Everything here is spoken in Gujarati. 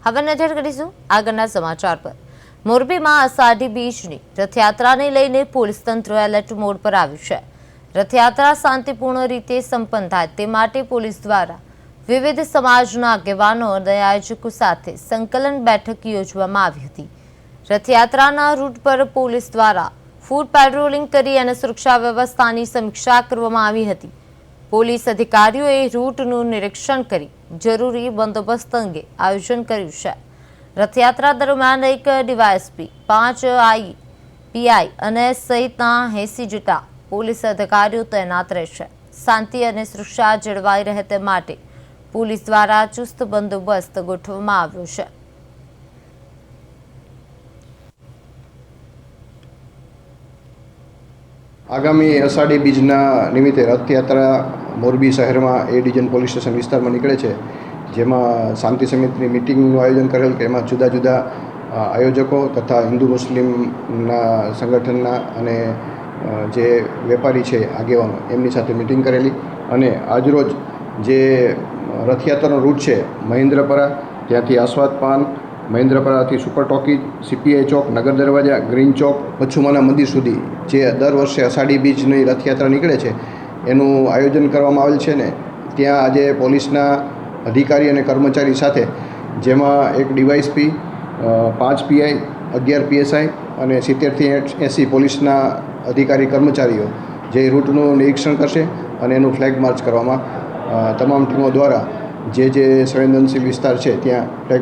હવે નજર કરીશું આગળના સમાચાર પર। મોરબીમાં અષાઢી બીજની રથયાત્રાને લઈને પોલીસ તંત્ર એલર્ટ મોડ પર આવ્યું છે। રથયાત્રા શાંતિપૂર્ણ રીતે સંપન્ન થાય તે માટે પોલીસ દ્વારા વિવિધ સમાજના આગેવાનો અને આયોજકો સાથે સંકલન બેઠક યોજવામાં આવી હતી। રથયાત્રાના રૂટ પર પોલીસ દ્વારા ફૂટ પેટ્રોલિંગ કરી અને સુરક્ષા વ્યવસ્થાની સમીક્ષા કરવામાં આવી હતી। પોલીસ અધિકારીઓએ રૂટનું નિરીક્ષણ કરી જરૂરી બંદોબસ્ત અંગે આયોજન કર્યું છે। રથયાત્રા દરમિયાન એક ડીવાયએસપી, 5 આઈપીઆઈ અને સહિતના 80 જેટલા પોલીસ અધિકારીઓ તૈનાત રહેશે। શાંતિ અને સુરક્ષા જળવાઈ રહે તે માટે પોલીસ દ્વારા ચુસ્ત બંદોબસ્ત ગોઠવવામાં આવ્યો છે। આગામી અષાઢી બીજના નિમિત્તે રથયાત્રા મોરબી શહેરમાં એ ડિવિઝન પોલીસ સ્ટેશન વિસ્તારમાં નીકળે છે, જેમાં શાંતિ સમિતિની મિટિંગનું આયોજન કરેલ કે એમાં જુદા જુદા આયોજકો તથા હિન્દુ મુસ્લિમના સંગઠનના અને જે વેપારી છે આગેવાનો એમની સાથે મિટિંગ કરેલી અને આજરોજ જે રથયાત્રાનો રૂટ છે મહેન્દ્રપરા, ત્યાંથી આસ્વાદ પાન, મહેન્દ્રપરાથી સુપર ટોકીજ, સીપીઆઈ ચોક, નગર દરવાજા, ગ્રીન ચોક, બચ્છુમાના મંદિર સુધી જે દર વર્ષે અષાઢી બીજની રથયાત્રા નીકળે છે એનું આયોજન કરવામાં આવેલ છે ને ત્યાં આજે પોલીસના અધિકારી અને કર્મચારી સાથે, જેમાં એક ડીવાયએસપી, 5 પીઆઈ, 11 પીએસઆઈ અને 70થી 80 પોલીસના અધિકારી કર્મચારીઓ જે રૂટનું નિરીક્ષણ કરશે અને એનું ફ્લેગ માર્ચ કરવામાં તમામ ટીમો દ્વારા જે સંવેદનશીલ વિસ્તાર છે ત્યાં ફ્લેગ